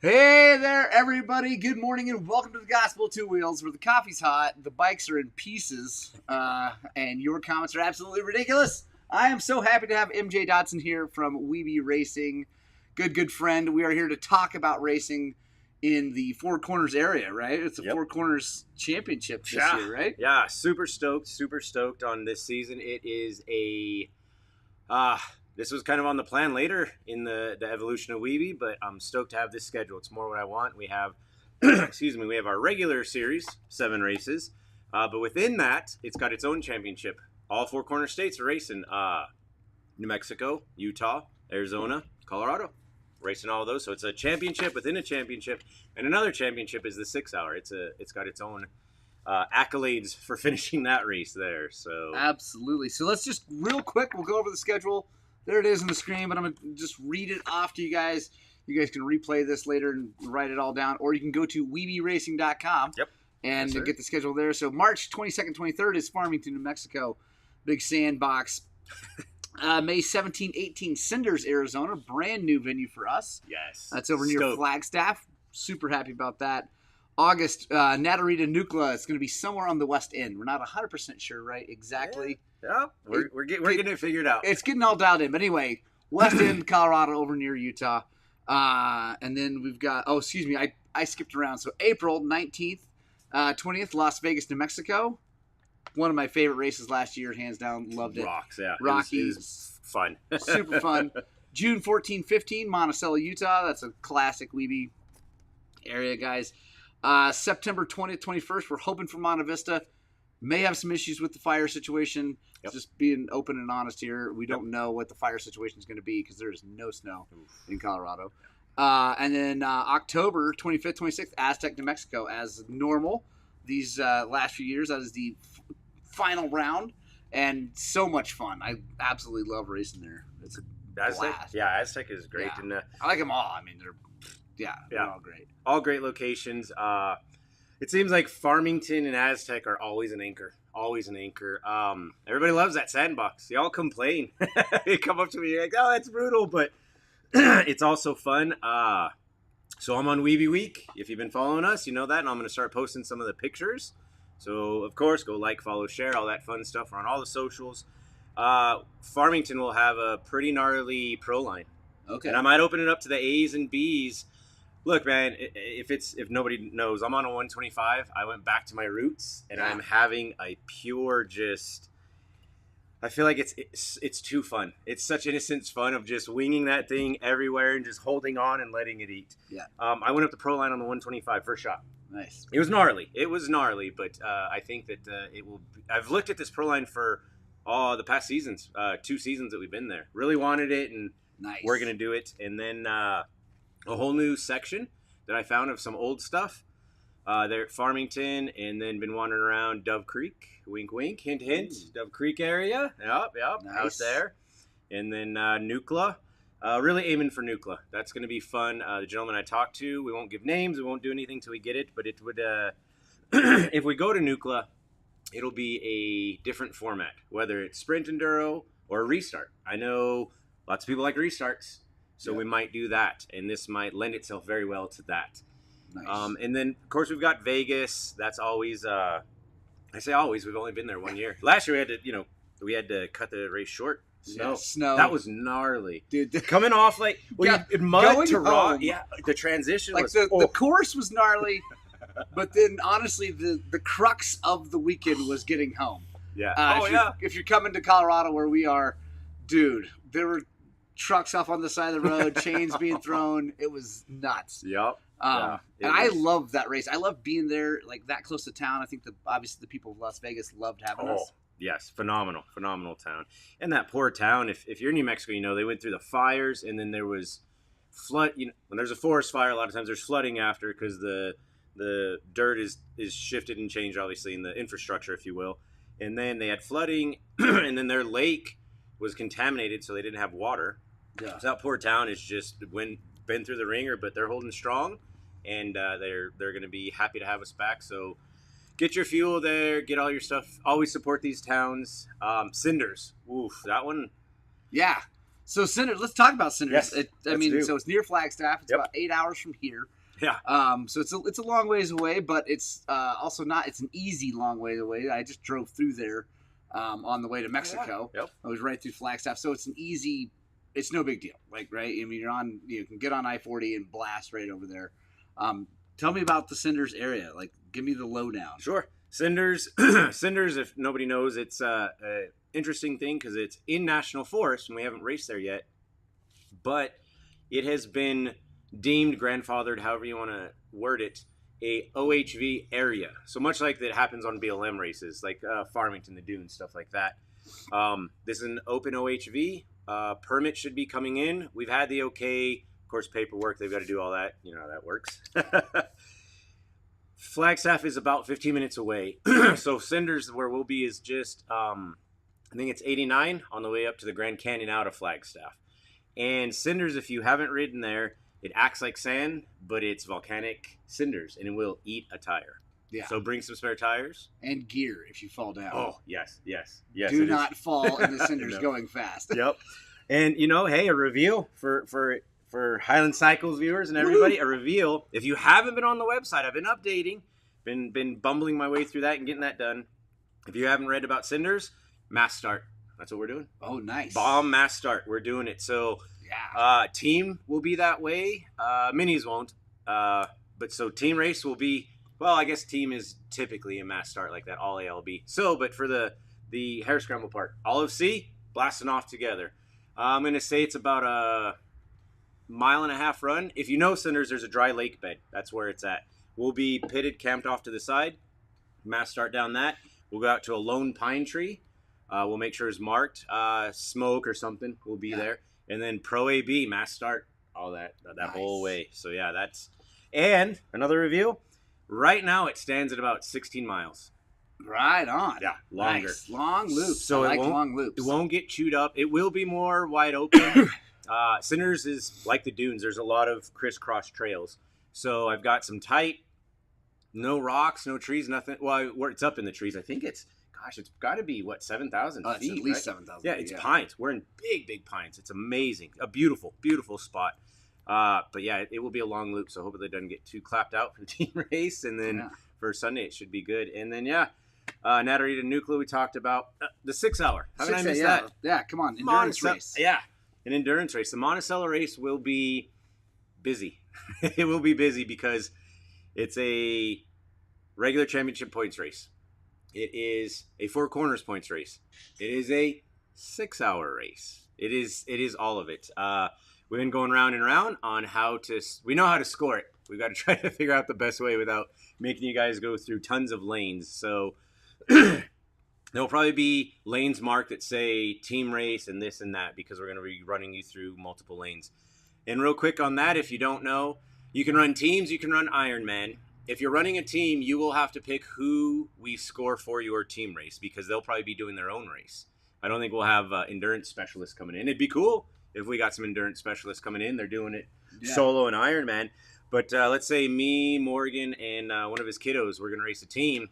Hey there, everybody. Good morning and welcome to the Gospel of Two Wheels, where the coffee's hot, the bikes are in pieces, and your comments are absolutely ridiculous. I am so happy to have MJ Dotson here from WEBE Racing. Good friend. We are here to talk about racing in the Four Corners area, right? It's the Four Corners Championship this year, right? Yeah, super stoked on this season. It is this was kind of on the plan later in the evolution of WEBE, but I'm stoked to have this schedule. It's more what I want. We have, we have our regular series, 7 races, but within that, it's got its own championship. All 4 corner states are racing. New Mexico, Utah, Arizona, Colorado, racing all of those. So it's a championship within a championship, and another championship is the 6 hour. It's got its own accolades for finishing that race there. So absolutely. So let's just real quick, we'll go over the schedule. There it is on the screen, but I'm going to just read it off to you guys. You guys can replay this later and write it all down, or you can go to weberacing.com and get the schedule there. So March 22nd, 23rd is Farmington, New Mexico. Big sandbox. May 17, 18, Cinders, Arizona. Brand new venue for us. Yes. That's over near Flagstaff. Super happy about that. August, Natarita, Nucla. It's going to be somewhere on the west end. We're not 100% sure, right? Exactly. Yeah, we're getting it figured out. It's getting all dialed in. But anyway, west end, Colorado, over near Utah. And then we've got, I skipped around. So April 19th, 20th, Las Vegas, New Mexico. One of my favorite races last year, hands down. Loved it. Rocks, yeah. Rocky. It was fun. Super fun. June 14, 15, Monticello, Utah. That's a classic WEBE area, guys. September 20th, 21st, we're hoping for Monte Vista. May have some issues with the fire situation. Just being open and honest here. We don't know what the fire situation is going to be because there's no snow in Colorado. And then October 25th, 26th, Aztec, New Mexico, as normal. These last few years, that is the final round. And so much fun. I absolutely love racing there. It's a blast. Yeah, Aztec is great. Yeah. And, I like them all. I mean, they're all great. All great locations. It seems like Farmington and Aztec are always an anchor. Always an anchor. Everybody loves that sandbox. They all complain. They come up to me like, oh, that's brutal. But it's also fun. So I'm on WEBE Week. If you've been following us, you know that. And I'm going to start posting some of the pictures. So, of course, go like, follow, share, all that fun stuff. We're on all the socials. Farmington will have a pretty gnarly pro line. Okay. And I might open it up to the A's and B's. Look, man, if nobody knows, I'm on a 125. I went back to my roots, and I'm having a pure I feel like it's too fun. It's such innocent fun of just winging that thing everywhere and just holding on and letting it eat. Yeah. I went up the pro line on the 125 first shot. Nice. It was gnarly, but I think that it will. I've looked at this pro line for the past seasons, 2 seasons that we've been there. Really wanted it, and we're gonna do it. And then a whole new section that I found of some old stuff there at Farmington, and then been wandering around Dove Creek. Wink, wink, hint, hint. Ooh. Dove Creek area. Yep, out there. And then Nucla. Really aiming for Nucla. That's going to be fun. The gentleman I talked to, we won't give names. We won't do anything till we get it. But it would, if we go to Nucla, it'll be a different format, whether it's sprint enduro or a restart. I know lots of people like restarts, so we might do that. And this might lend itself very well to that. Nice. And then, of course, we've got Vegas. That's always, I say always, we've only been there 1 year. Last year we had to cut the race short. Snow. That was gnarly, dude. Coming off like mud to rock. Yeah, the transition like was the course was gnarly, but then honestly, the crux of the weekend was getting home. Yeah. If you're coming to Colorado where we are, dude, there were trucks off on the side of the road, chains being thrown. It was nuts. Yep. I love that race. I love being there, like that close to town. I think obviously the people of Las Vegas loved having us. Yes, phenomenal town. And that poor town, if you're in New Mexico, they went through the fires, and then there was flood. When there's a forest fire, a lot of times there's flooding after because the dirt is shifted and changed, obviously, in the infrastructure, if you will. And then they had flooding, and then their lake was contaminated, so they didn't have water. Yeah. So that poor town is just been through the ringer, but they're holding strong, and they're going to be happy to have us back. So get your fuel there, get all your stuff. Always support these towns. Cinders, oof, that one. Yeah. So Cinders, let's talk about Cinders. Yes, So it's near Flagstaff. It's about 8 hours from here. Yeah. So it's a long ways away, but it's also not. It's an easy long way away. I just drove through there on the way to Mexico. Yeah. Yep. I was right through Flagstaff, so it's an easy. It's no big deal. Like, right? I mean, you can get on I-40 and blast right over there. Tell me about the Cinders area. Like, give me the lowdown. Sure. Cinders, Cinders. If nobody knows, it's a interesting thing because it's in National Forest and we haven't raced there yet, but it has been deemed grandfathered, however you want to word it, a OHV area. So much like that happens on BLM races, like Farmington, the Dunes, stuff like that. This is an open OHV. Permit should be coming in. We've had the okay, of course, paperwork. They've got to do all that. You know how that works. Flagstaff is about 15 minutes away. So Cinders, where we'll be, is just, I think it's 89 on the way up to the Grand Canyon out of Flagstaff. And Cinders, if you haven't ridden there, it acts like sand, but it's volcanic cinders, and it will eat a tire. Yeah. So bring some spare tires. And gear if you fall down. Oh, yes. Do not fall in the cinders going fast. Yep. And, hey, a reveal for Highland Cycles viewers and everybody, a reveal. If you haven't been on the website, I've been updating, been bumbling my way through that and getting that done. If you haven't read about Cinders, mass start. That's what we're doing. Oh, nice. Bomb mass start. We're doing it. So team will be that way. Minis won't. But so team race will be, well, I guess team is typically a mass start like that, all ALB. So, but for the hare scramble part, all of C, blasting off together. I'm going to say it's about a 1.5 mile run. If you know Cinders, there's a dry lake bed. That's where it's at. We'll be pitted, camped off to the side. Mass start down that. We'll go out to a lone pine tree. We'll make sure it's marked. Smoke or something will be there. And then Pro AB, mass start, all that nice. Whole way. So, yeah, that's... And another review. Right now, it stands at about 16 miles. Right on. Yeah, longer. Nice. Long loops. So I like long loops. It won't get chewed up. It will be more wide open. Cinders is like the dunes. There's a lot of crisscross trails. So I've got some tight, no rocks, no trees, nothing. Well, it's up in the trees. I think it's got to be, 7,000 feet? It's at least 7,000 Yeah, it's pines. We're in big, big pines. It's amazing. A beautiful, beautiful spot. But yeah, it will be a long loop, so hopefully it doesn't get too clapped out for the team race. And then for Sunday, it should be good. And then, Natarita Nuclear, we talked about the 6 hour. How did I miss that? Yeah, come on. Endurance race. Yeah, an endurance race. The Monticello race will be busy. It will be busy because it's a regular championship points race. It is a 4 corners points race. It is a 6 hour race. It is all of it. We've been going round and round on we know how to score it. We've got to try to figure out the best way without making you guys go through tons of lanes. So there'll probably be lanes marked that say team race and this and that because we're going to be running you through multiple lanes. And real quick on that, if you don't know, you can run teams, you can run Ironman. If you're running a team, you will have to pick who we score for your team race because they'll probably be doing their own race. I don't think we'll have endurance specialists coming in. It'd be cool if we got some endurance specialists coming in. They're doing it solo and Ironman. But let's say me, Morgan, and one of his kiddos, we're going to race a team.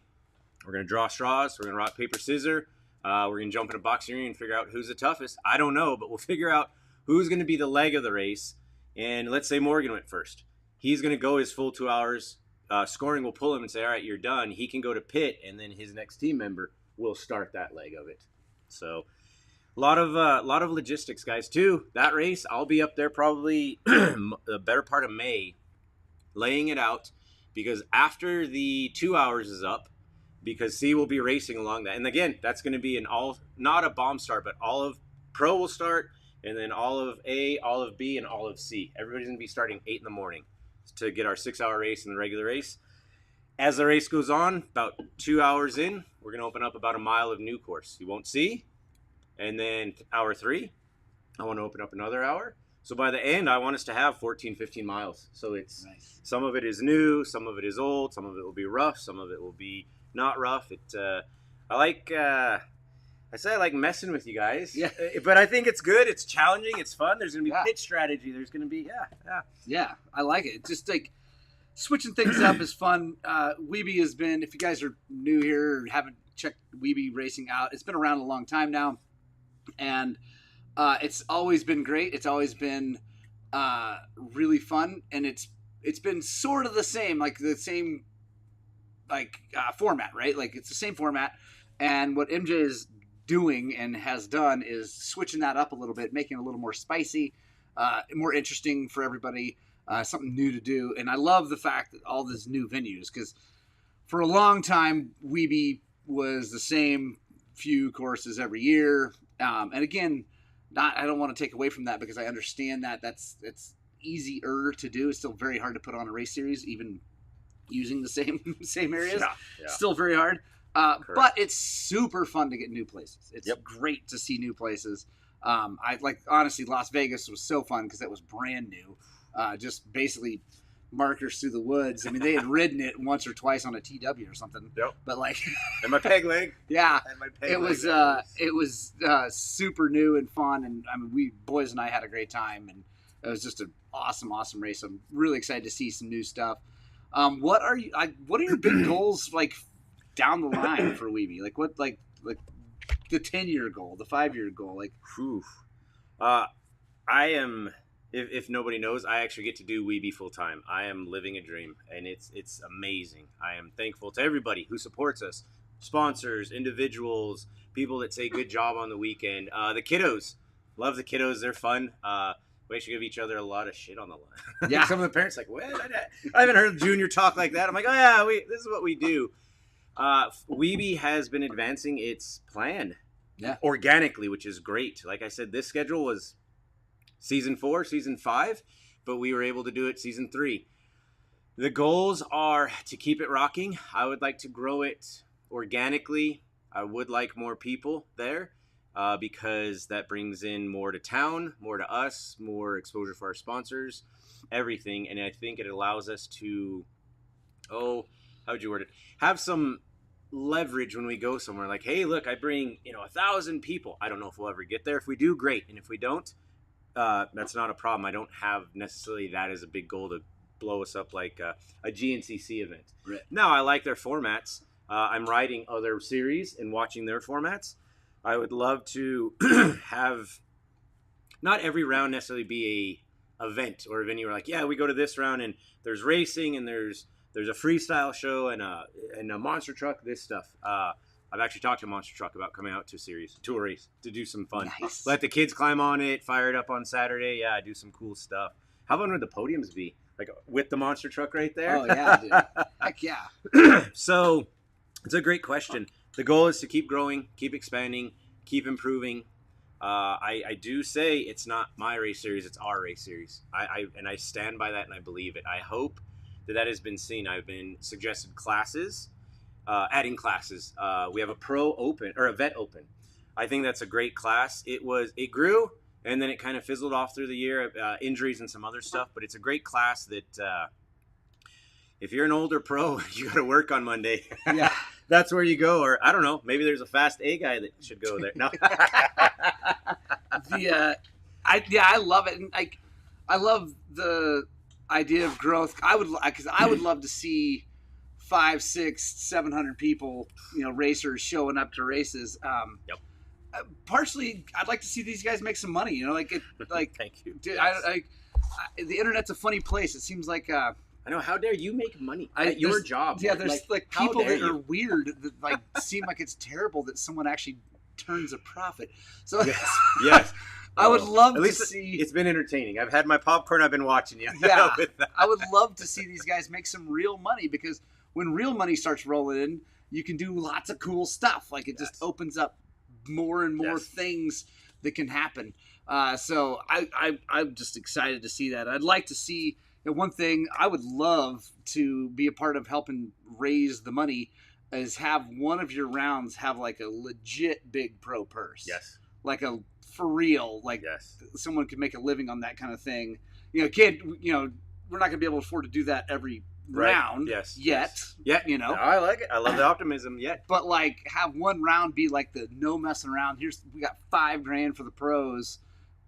We're going to draw straws. We're going to rock, paper, scissors. We're going to jump in a boxing ring and figure out who's the toughest. I don't know, but we'll figure out who's going to be the leg of the race. And let's say Morgan went first. He's going to go his full 2 hours. Scoring will pull him and say, all right, you're done. He can go to pit, and then his next team member will start that leg of it. So a lot of logistics, guys, too. That race, I'll be up there probably the better part of May laying it out because after the 2 hours is up, because C will be racing along that. And again, that's going to be not a bomb start, but all of Pro will start, and then all of A, all of B, and all of C. Everybody's going to be starting 8 in the morning to get our 6 hour race and the regular race. As the race goes on, about 2 hours in, we're going to open up about a mile of new course. You won't see. And then hour 3, I want to open up another hour. So by the end, I want us to have 14, 15 miles. So it's nice. Some of it is new, some of it is old, some of it will be rough, some of it will be not rough. I like messing with you guys. Yeah. But I think it's good. It's challenging. It's fun. There's going to be pitch strategy. There's going to be, Yeah, I like it. Just like switching things up is fun. WEBE has been, if you guys are new here or haven't checked WEBE Racing out, it's been around a long time now. And It's always been great. It's always been really fun, and it's been sort of the same, like the same format, right? Like it's the same format, and what MJ is doing and has done is switching that up a little bit, making it a little more spicy, more interesting for everybody, something new to do. And I love the fact that all these new venues, because for a long time WEBE was the same few courses every year, and again, I don't want to take away from that, because I understand that it's easier to do. It's still very hard to put on a race series, even using the same areas. Yeah. Still very hard. But it's super fun to get new places. It's great to see new places. Honestly, Las Vegas was so fun because it was brand new. Just basically markers through the woods. I mean, they had ridden it once or twice on a TW or something. Yep. But and my peg leg. Yeah. And my peg it was super new and fun, and I mean, boys and I had a great time, and it was just an awesome race. I'm really excited to see some new stuff. What are your big goals down the line for WEBE? What the 10-year goal, the 5-year goal? I am. If nobody knows, I actually get to do WEBE full time. I am living a dream, and it's amazing. I am thankful to everybody who supports us, sponsors, individuals, people that say good job on the weekend. The kiddos, love the kiddos. They're fun. We actually give each other a lot of shit on the line. Yeah. Some of the parents what? I haven't heard Junior talk like that. I'm like, oh yeah, this is what we do. WEBE has been advancing its plan organically, which is great. Like I said, this schedule was season 4, season 5, but we were able to do it season 3. The goals are to keep it rocking. I would like to grow it organically. I would like more people there because that brings in more to town, more to us, more exposure for our sponsors, everything. And I think it allows us to, how would you word it? Have some leverage when we go somewhere. Like, hey, look, I bring 1,000 people. I don't know if we'll ever get there. If we do, great. And if we don't, that's not a problem. I don't have necessarily that as a big goal to blow us up like a GNCC event. Right. Now, I like their formats. I'm riding other series and watching their formats. I would love to have not every round necessarily be a event or a venue where we go to this round and there's racing and there's a freestyle show and a monster truck, this stuff. I've actually talked to Monster Truck about coming out to a race to do some fun. Nice. Let the kids climb on it, fire it up on Saturday. Yeah, do some cool stuff. How fun would the podiums be? With the Monster Truck right there? Oh, yeah, dude. Heck yeah. So, it's a great question. The goal is to keep growing, keep expanding, keep improving. I do say it's not my race series, it's our race series. I stand by that and I believe it. I hope that has been seen. I've been suggested classes. Adding classes. We have a pro open or a vet open. I think that's a great class. It grew and then it kind of fizzled off through the year, injuries and some other stuff. But it's a great class that if you're an older pro, you got to work on Monday. Yeah, that's where you go. Or I don't know, maybe there's a fast A guy that should go there. No. I love it. And I love the idea of growth. I would love to see 500, 600, 700 people, racers showing up to races. Partially, I'd like to see these guys make some money. Thank you. Dude, the internet's a funny place. It seems like I know. How dare you make money at your job? Yeah, there's people that are weird that seem like it's terrible that someone actually turns a profit. So yes. I would love to see. It's been entertaining. I've had my popcorn. I've been watching you. Yeah, I would love to see these guys make some real money, because when real money starts rolling in, you can do lots of cool stuff. It just opens up more and more things that can happen. So I'm just excited to see that. I'd like to see one thing I would love to be a part of helping raise the money is have one of your rounds have a legit big pro purse. Yes. For real, someone could make a living on that kind of thing. We're not going to be able to afford to do that every round yet. Yeah, No, I like it. I love the optimism yet. But have one round be the no messing around. We got $5,000 for the pros,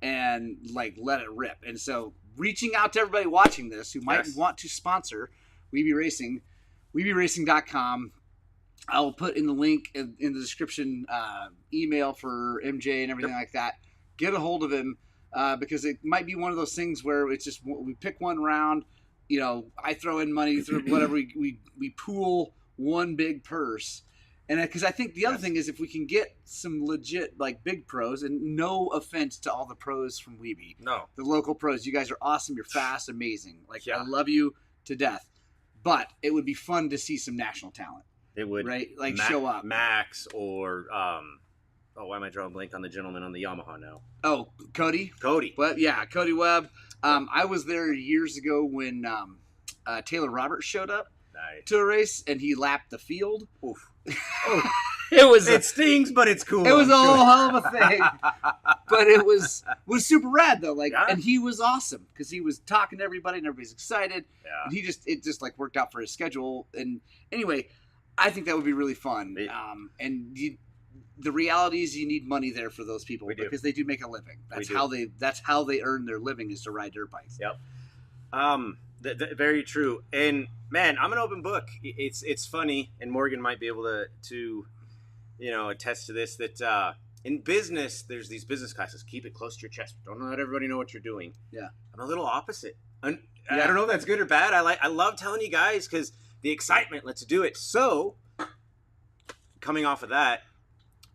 and let it rip. And so reaching out to everybody watching this who might want to sponsor WEBE Racing, WeBeRacing.com. I'll put in the link in the description, email for MJ and everything like that. get a hold of him because it might be one of those things where it's just we pick one round. You know, I throw in money, through whatever we pool one big purse. And because I think the other thing is if we can get some legit, like, big pros, and no offense to all the pros from WEBE. No. The local pros. You guys are awesome. You're fast, amazing. Like, I love you to death. But it would be fun to see some national talent. It would. Right? Like, show up. Max or, why am I drawing a blank on the gentleman on the Yamaha now? Oh, Cody? Cody. Well, yeah, Cody Webb. I was there years ago when Taylor Roberts showed up to a race, and he lapped the field. Oof. It stings, but it's cool. It was a whole hell of a thing, but it was super rad though. Like, and he was awesome because he was talking to everybody, and everybody's excited. Yeah. And it just like worked out for his schedule. And anyway, I think that would be really fun. The reality is you need money there for those people because they do make a living. That's how they earn their living is to ride dirt bikes. Yep. Very true. And man, I'm an open book. It's funny, and Morgan might be able to attest to this, that in business, there's these business classes. Keep it close to your chest. Don't let everybody know what you're doing. Yeah. I'm a little opposite. I don't know if that's good or bad. I love telling you guys because the excitement lets you do it. So, coming off of that,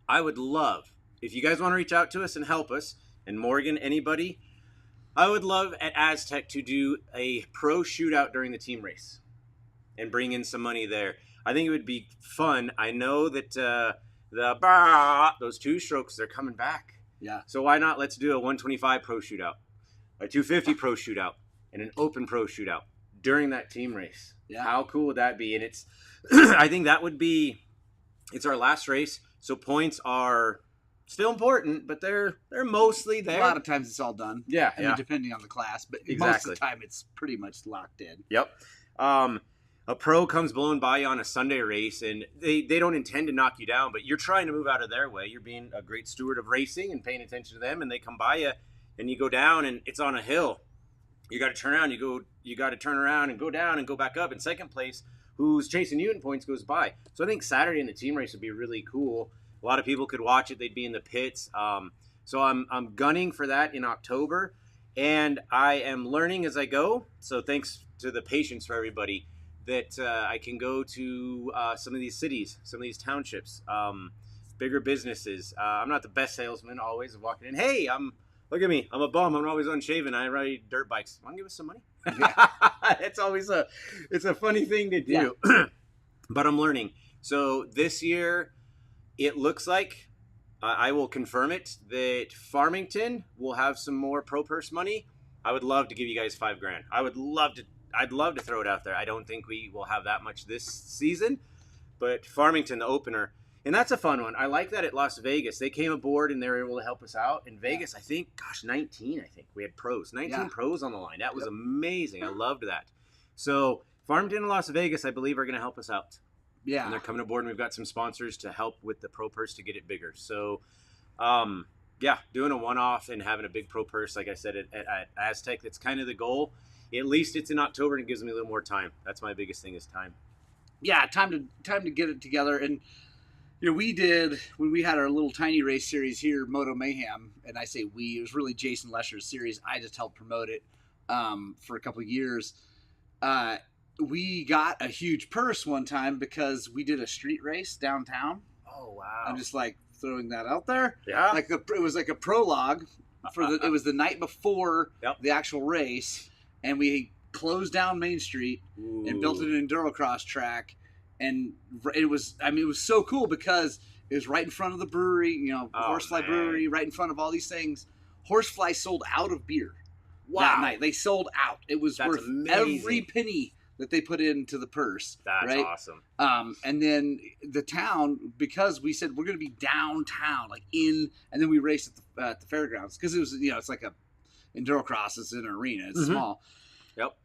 I would love, if you guys want to reach out to us and help us, and Morgan, anybody, I would love at Aztec to do a pro shootout during the team race and bring in some money there. I think it would be fun. I know that those two strokes, they're coming back. Yeah. So why not? Let's do a 125 pro shootout, a 250 pro shootout, and an open pro shootout during that team race. Yeah. How cool would that be? And it's, I think that would be, it's our last race. So points are still important, but they're mostly there. A lot of times it's all done. Yeah. I mean, depending on the class, but exactly. Most of the time it's pretty much locked in. Yep. A pro comes blowing by you on a Sunday race, and they don't intend to knock you down, but you're trying to move out of their way. You're being a great steward of racing and paying attention to them, and they come by you, and you go down, and it's on a hill. You got to turn around. You got to turn around and go down and go back up. In second place, who's chasing you in points goes by. So I think Saturday in the team race would be really cool. A lot of people could watch it. They'd be in the pits. So I'm gunning for that in October, and I am learning as I go. So thanks to the patience for everybody that I can go to some of these cities, some of these townships, bigger businesses. I'm not the best salesman always of walking in. Hey, look at me. I'm a bum. I'm always unshaven. I ride dirt bikes. Want to give us some money? Yeah. It's always it's a funny thing to do. Yeah. But I'm learning. So this year, it looks like, I will confirm it, that Farmington will have some more pro purse money. I would love to give you guys $5,000. I'd love to throw it out there. I don't think we will have that much this season, but Farmington, the opener, and that's a fun one. I like that at Las Vegas. They came aboard and they were able to help us out. In Vegas, I think, 19, we had pros. 19 pros on the line. That was amazing. I loved that. So Farmington and Las Vegas, I believe, are going to help us out. Yeah. And they're coming aboard, and we've got some sponsors to help with the pro purse to get it bigger. So, doing a one-off and having a big pro purse, like I said, at Aztec, that's kind of the goal. At least it's in October, and it gives me a little more time. That's my biggest thing is time. Yeah, time to get it together. And we did, when we had our little tiny race series here, Moto Mayhem, and I say it was really Jason Lesher's series. I just helped promote it for a couple of years. We got a huge purse one time because we did a street race downtown. Oh, wow. I'm just like throwing that out there. Yeah. It was like a prologue it was the night before the actual race, and we closed down Main Street and built an endurocross track. And it was so cool because it was right in front of the brewery, Horsefly Brewery, right in front of all these things. Horsefly sold out of beer that night. They sold out. It was worth every penny that they put into the purse. That's right? awesome. And then the town, because we said we're going to be downtown, and then we raced at the fairgrounds because it was, it's like a endurocross. It's an arena. It's small. Yep.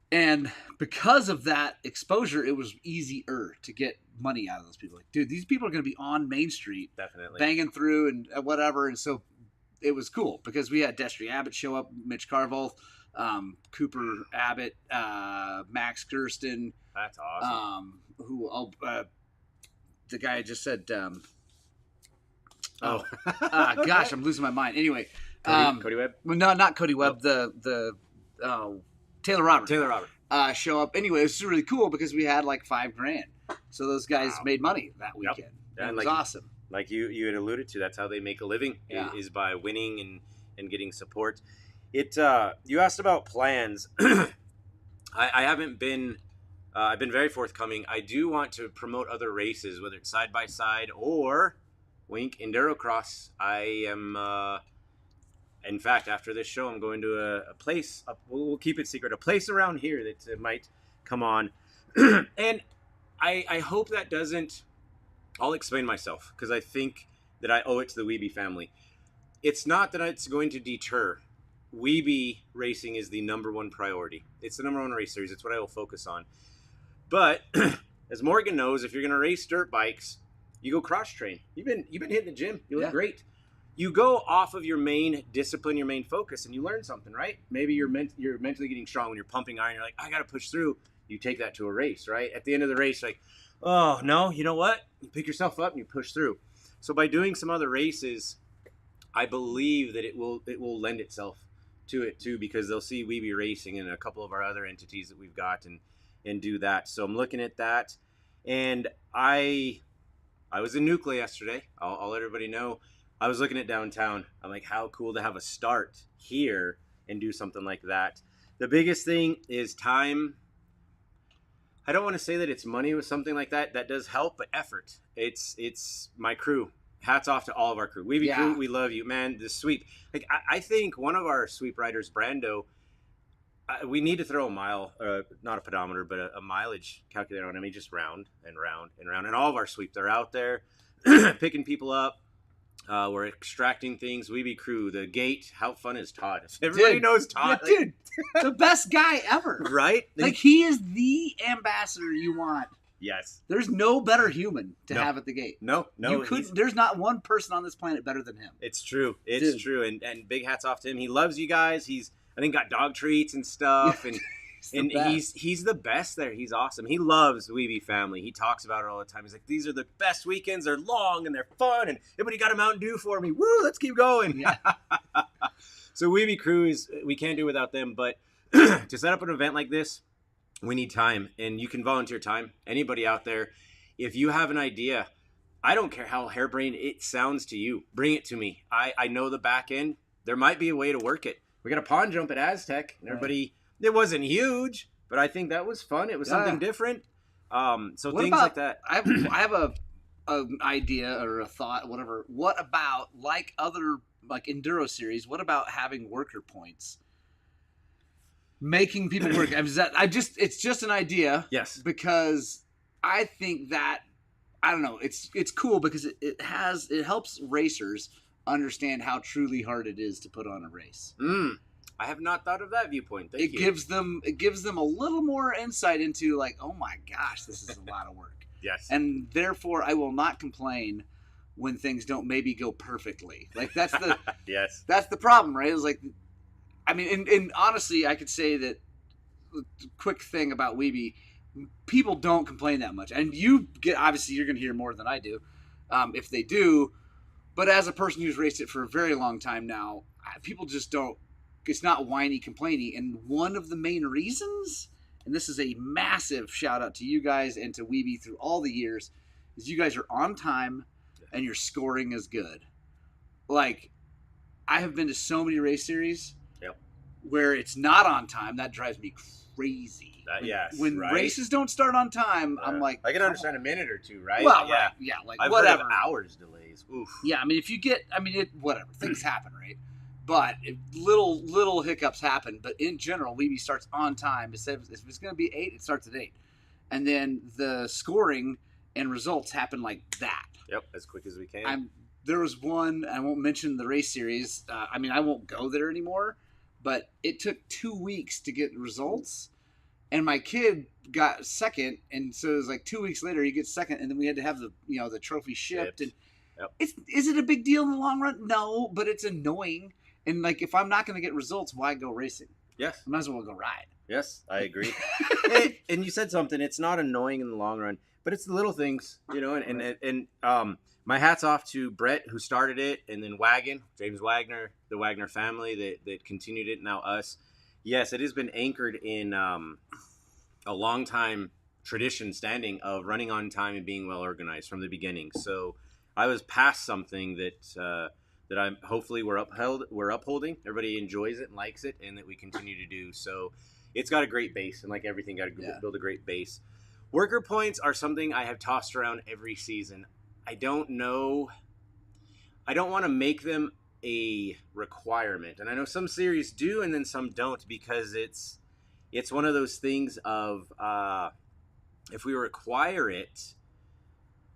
And because of that exposure, it was easier to get money out of those people. Like, dude, these people are going to be on Main Street, definitely banging through and whatever. And so it was cool because we had Destry Abbott show up, Mitch Carville, Cooper Abbott, Max Gersten. That's awesome. The guy I just said. Gosh, I'm losing my mind. Anyway, Cody Webb? Well, no, not Cody Webb. The Taylor Robert. Show up. Anyway, it was really cool because we had like $5,000. So those guys made money that weekend. Yep. Yeah, it was awesome. Like you had alluded to, that's how they make a living, is by winning and getting support. You asked about plans. I haven't been. I've been very forthcoming. I do want to promote other races, whether it's side by side or wink endurocross. I am. In fact, after this show, I'm going to a place. We'll keep it secret. A place around here that might come on, and I hope that doesn't. I'll explain myself because I think that I owe it to the WEBE family. It's not that it's going to deter. WEBE racing is the number one priority. It's the number one race series. It's what I will focus on. But as Morgan knows, if you're going to race dirt bikes, you go cross train. You've been hitting the gym. You look great. You go off of your main discipline, your main focus, and you learn something, right? Maybe you're mentally getting strong when you're pumping iron. You're like, I got to push through. You take that to a race, right? At the end of the race, like, oh, no, you know what? You pick yourself up and you push through. So by doing some other races, I believe that it will lend itself to it too, because they'll see WEBE Racing and a couple of our other entities that we've got and do that. So I'm looking at that. And I was in Nuclear yesterday. I'll let everybody know. I was looking at downtown. I'm like, how cool to have a start here and do something like that. The biggest thing is time. I don't want to say that it's money with something like that. That does help, but effort. It's my crew. Hats off to all of our crew. WEBE crew, we love you, man. The sweep. Like I think one of our sweep riders, Brando, we need to throw a mile, not a pedometer, but a mileage calculator on him. He just round and round and round. And all of our sweep, they're out there picking people up. We're extracting things. WEBE crew, the gate. How fun is Todd? Everybody knows Todd. Yeah, dude, the best guy ever. Right? Like, he is the ambassador you want. Yes. There's no better human to have at the gate. No. You couldn't. There's not one person on this planet better than him. It's true. It's true. And big hats off to him. He loves you guys. He's, I think, got dog treats and stuff. And he's the best there. He's awesome. He loves WEBE family. He talks about it all the time. He's like, these are the best weekends. They're long and they're fun. And everybody got a Mountain Dew for me. Woo, let's keep going. Yeah. So WEBE crew we can't do without them. But to set up an event like this, we need time, and you can volunteer time. Anybody out there, if you have an idea, I don't care how harebrained it sounds to you, bring it to me. I know the back end. There might be a way to work it. We got a pond jump at Aztec, and everybody, it wasn't huge, but I think that was fun. It was something different. So what things like that. I have an idea or a thought, whatever. What about, like other enduro series, what about having worker points? Making people work. It's just an idea. Yes. Because I think that, I don't know, it's cool because it helps racers understand how truly hard it is to put on a race. I have not thought of that viewpoint. Thank you. It gives them a little more insight into, like, oh my gosh, this is a lot of work. Yes. And therefore I will not complain when things don't maybe go perfectly. Like, that's the yes. That's the problem, right? It's like, I mean, and honestly, I could say that the quick thing about WEBE, people don't complain that much. And obviously, you're going to hear more than I do, if they do. But as a person who's raced it for a very long time now, people just don't, it's not whiny, complaining. And one of the main reasons, and this is a massive shout out to you guys and to WEBE through all the years, is you guys are on time and your scoring is good. Like, I have been to so many race series where it's not on time. That drives me crazy. When races don't start on time, I'm like, I can understand a minute or two, right? Well, like I've whatever. Heard of hours delays. Oof. Yeah, I mean, if you get, whatever, things happen, right? But if little hiccups happen. But in general, WEBE starts on time. If it's going to be 8, it starts at 8, and then the scoring and results happen like that. Yep, as quick as we can. There was one. I won't mention the race series. I won't go there anymore. But it took 2 weeks to get results, and my kid got second, and so it was like 2 weeks later he gets second, and then we had to have the trophy shipped. And is it a big deal in the long run? No, but it's annoying. And like, if I'm not going to get results, why go racing? Yes, I might as well go ride. Yes, I agree. And you said something. It's not annoying in the long run, but it's the little things, and my hat's off to Brett, who started it, and then James Wagner, the Wagner family that continued it, now us. Yes, it has been anchored in a long time tradition standing of running on time and being well organized from the beginning. So I was past something that I'm hopefully we're upholding. Everybody enjoys it and likes it, and that we continue to do. So it's got a great base, and like everything, got to build a great base. Worker points are something I have tossed around every season. I don't know. I don't want to make them a requirement, and I know some series do, and then some don't, because it's one of those things of if we require it,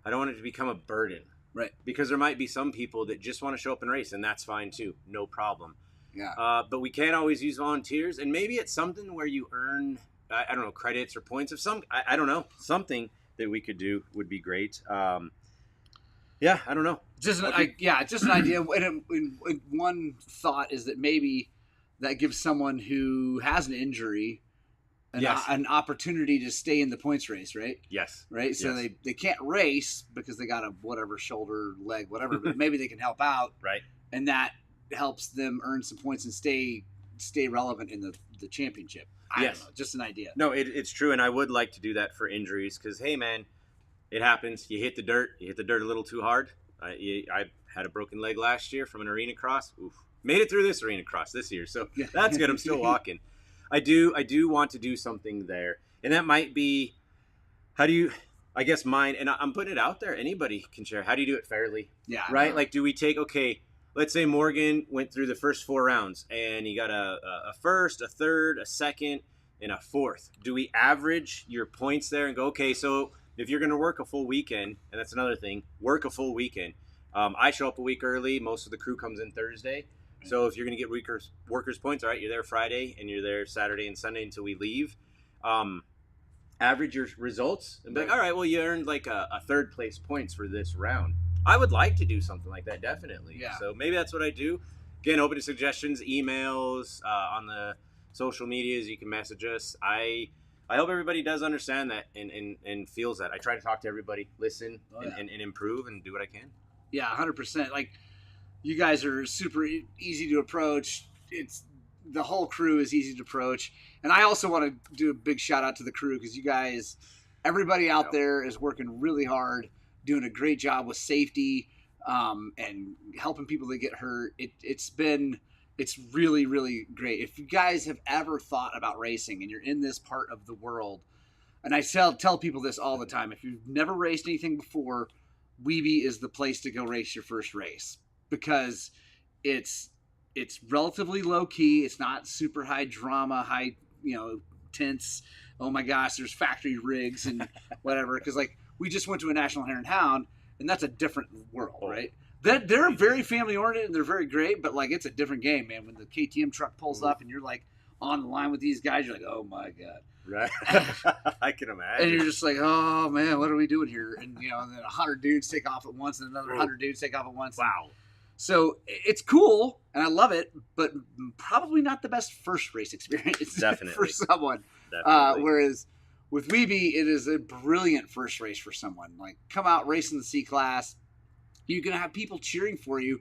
I don't want it to become a burden, right? Because there might be some people that just want to show up and race, and that's fine too, no problem. Yeah. But we can't always use volunteers, and maybe it's something where you earn, I don't know, credits or points of some. I don't know, something that we could do would be great. Yeah, I don't know. Just an idea. And one thought is that maybe that gives someone who has an injury an opportunity to stay in the points race, right? Yes. Right? So they can't race because they got a whatever, shoulder, leg, whatever, but maybe they can help out. Right. And that helps them earn some points and stay relevant in the championship. I don't know, just an idea. No, it's true, and I would like to do that for injuries because, hey, man, it happens. You hit the dirt a little too hard. I had a broken leg last year from an arena cross. Oof. Made it through this arena cross this year, so that's good. I'm still walking. I do want to do something there, and that might be, I guess mine, and I'm putting it out there. Anybody can share. How do you do it fairly? Yeah. Right? Like, do we take, let's say Morgan went through the first 4 rounds, and he got a first, a third, a second, and a fourth. Do we average your points there and go, okay, so if you're going to work a full weekend, and that's another thing, work a full weekend. I show up a week early. Most of the crew comes in Thursday. So if you're going to get workers points, all right, you're there Friday and you're there Saturday and Sunday until we leave. Average your results and be like, all right, well, you earned like a third place points for this round. I would like to do something like that, definitely. Yeah. So maybe that's what I do. Again, open to suggestions, emails, on the social medias. You can message us. I hope everybody does understand that and feels that. I try to talk to everybody, listen, and improve and do what I can. Yeah, 100%. Like, you guys are super easy to approach. The whole crew is easy to approach. And I also want to do a big shout out to the crew because you guys, everybody out there is working really hard, doing a great job with safety and helping people that get hurt. It's really, really great. If you guys have ever thought about racing and you're in this part of the world, and I tell people this all the time, if you've never raced anything before, WEBE is the place to go race your first race because it's relatively low key. It's not super high drama, high, tense. Oh my gosh, there's factory rigs and whatever. Because like we just went to a National Hare and Hound, and that's a different world, right? They're very family oriented and they're very great, but like it's a different game, man. When the KTM truck pulls up and you're like on the line with these guys, you're like, oh my god. Right. I can imagine. And you're just like, oh man, what are we doing here? And and then 100 dudes take off at once, and another 100 dudes take off at once. Wow. So it's cool, and I love it, but probably not the best first race experience for someone. Definitely. Whereas with WEBE, it is a brilliant first race for someone. Like, come out racing the C class, you're gonna have people cheering for you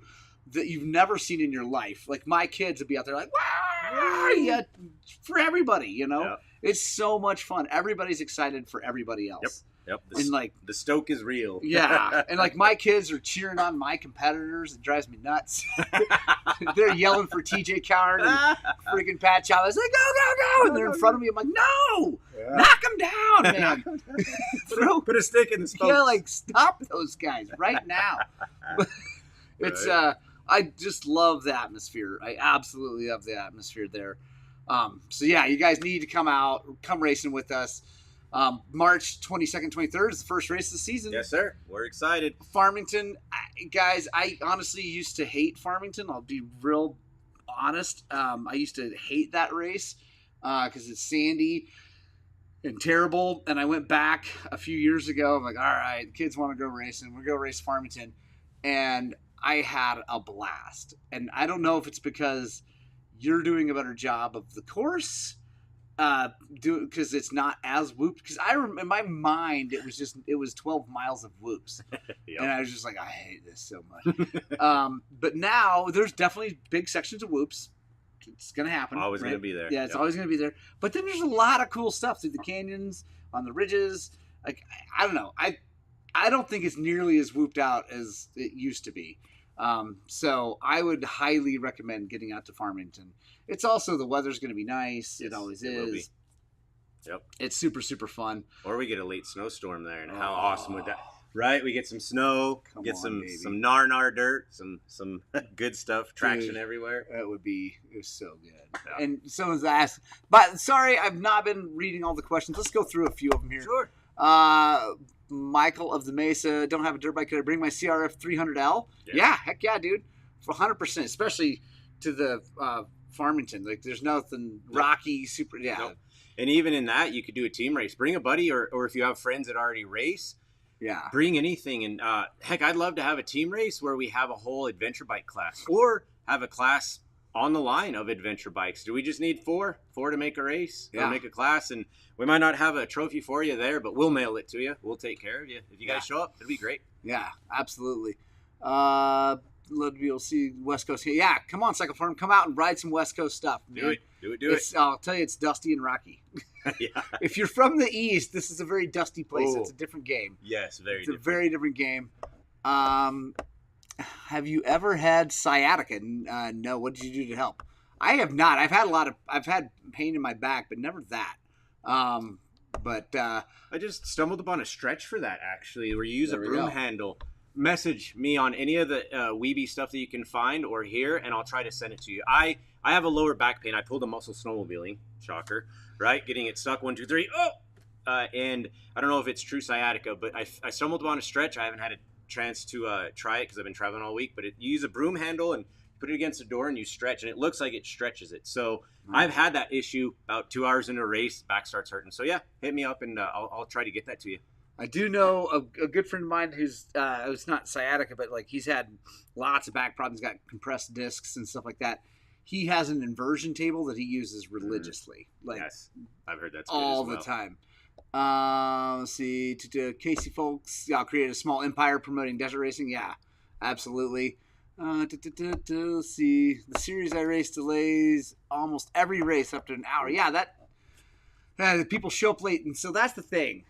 that you've never seen in your life. Like my kids would be out there like, wow, yeah, for everybody, Yep. It's so much fun. Everybody's excited for everybody else. Yep. And like the stoke is real. Yeah. And like my kids are cheering on my competitors. It drives me nuts. They're yelling for TJ Coward and freaking Pat Chavez. Like, go. And they're in front of me. I'm like, no, knock them down, man. Put a stick in the spokes. Yeah, like stop those guys right now. It's I just love the atmosphere. I absolutely love the atmosphere there. So yeah, you guys need to come racing with us. March 22nd, 23rd is the first race of the season. Yes, sir. We're excited. Farmington, guys, I honestly used to hate Farmington. I'll be real honest. I used to hate that race because it's sandy and terrible. And I went back a few years ago. I'm like, all right, the kids want to go racing. We'll go race Farmington. And I had a blast. And I don't know if it's because you're doing a better job of the course do because it's not as whooped. Because I remember in my mind it was 12 miles of whoops, Yep. and I was just like, I hate this so much. But now there's definitely big sections of whoops. It's gonna happen. Always right? gonna be there. Yeah, it's always gonna be there. But then there's a lot of cool stuff through the canyons, on the ridges. Like I don't know, I don't think it's nearly as whooped out as it used to be. So I would highly recommend getting out to Farmington. It's also the weather's going to be nice. Yes, it always is. Yep. It's super, super fun. Or we get a late snowstorm there, and how awesome would that? Right, we get some snow, get some nar dirt, some good stuff, traction everywhere. It was so good. Yeah. And someone's asked, but sorry, I've not been reading all the questions. Let's go through a few of them here. Sure. Michael of the Mesa, don't have a dirt bike. Could I bring my CRF 300L? Yeah, heck yeah, dude. For 100%, especially to the Farmington. Like, there's nothing rocky, super, Nope. And even in that, you could do a team race. Bring a buddy, or if you have friends that already race, bring anything. And heck, I'd love to have a team race where we have a whole adventure bike class, or have a class on the line of adventure bikes. Do we just need four to make a race or make a class? And we might not have a trophy for you there, but we'll mail it to you. We'll take care of you. If you guys show up, it'll be great. Yeah, absolutely. Love to be able to see West Coast here. Yeah, come on, Cycle Farm. Come out and ride some West Coast stuff. Do it. I'll tell you, it's dusty and rocky. Yeah. If you're from the East, this is a very dusty place. It's a different game. Yes, It's a very different game. Have you ever had sciatica? No. What did you do to help? I have not. I've had pain in my back, but never that. I just stumbled upon a stretch for that, actually, where you use a broom handle. Message me on any of the WEBE stuff that you can find or hear, and I'll try to send it to you. I have a lower back pain. I pulled a muscle snowmobiling. Shocker, right? Getting it stuck. 1, 2, 3. And I don't know if it's true sciatica, but I stumbled upon a stretch. I haven't had a chance to try it because I've been traveling all week. But you use a broom handle and put it against the door and you stretch, and it looks like it stretches it. So I've had that issue about 2 hours into a race. Back starts hurting. So yeah, hit me up and I'll try to get that to you. I do know a good friend of mine who's it's not sciatica, but like he's had lots of back problems, got compressed discs and stuff like that. He has an inversion table that he uses religiously. Like, yes, I've heard that's all good as well. the time. Let's see, to Casey Folks, I'll create a small empire promoting desert racing. Yeah, absolutely. Let's see, the series I race delays almost every race up to an hour. Yeah, that people show up late, and so that's the thing.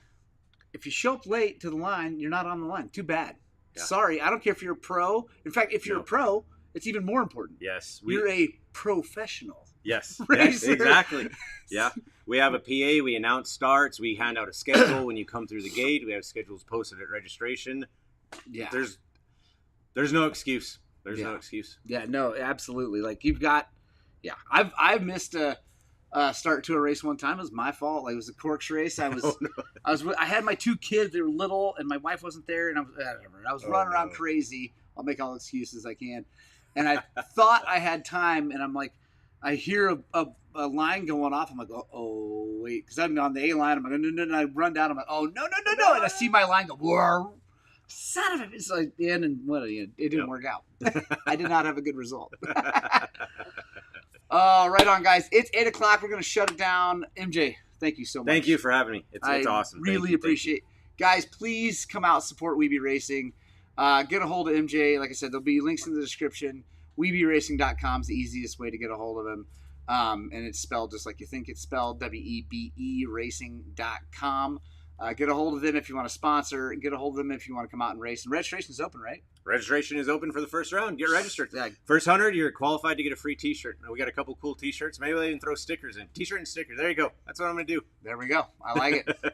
If you show up late to the line, you're not on the line. Too bad. Yeah. Sorry, I don't care if you're a pro. In fact, if you're a pro, it's even more important. Yes. You're a professional. Yes. Yes, exactly. Yeah. We have a PA. We announce starts. We hand out a schedule when you come through the gate. We have schedules posted at registration. Yeah. There's no excuse. There's no excuse. Yeah, no, absolutely. Like you've got, I've missed a start to a race one time. It was my fault. Like, it was a Corks race. I had my 2 kids. They were little, and my wife wasn't there, and I was running around crazy. I'll make all the excuses I can. And I thought I had time, and I'm like, I hear a line going off. I'm like, oh wait, because I'm on the A line. I'm like, no, and I run down. I'm like, oh no, and I see my line go, whoa, son of a. It's like the end, and it didn't work out. I did not have a good result. Right on, guys. It's 8 o'clock. We're going to shut it down. MJ, thank you so much. Thank you for having me. It's awesome. Really appreciate it. Guys, please come out and support WEBE Racing. Get a hold of MJ. Like I said, there'll be links in the description. WeBeRacing.com is the easiest way to get a hold of him. And it's spelled just like you think it's spelled, WEBE Racing.com. Get a hold of them if you want to sponsor. Get a hold of them if you want to come out and race. And registration is open, right? Registration is open for the first round. Get registered. Yeah. First 100, you're qualified to get a free T-shirt. We got a couple cool T-shirts. Maybe they even throw stickers in. T-shirt and stickers. There you go. That's what I'm going to do. There we go. I like it.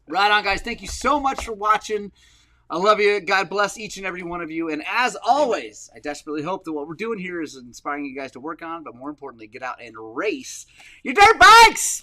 Right on, guys. Thank you so much for watching. I love you. God bless each and every one of you. And as always, I desperately hope that what we're doing here is inspiring you guys to work on, but more importantly, get out and race your dirt bikes.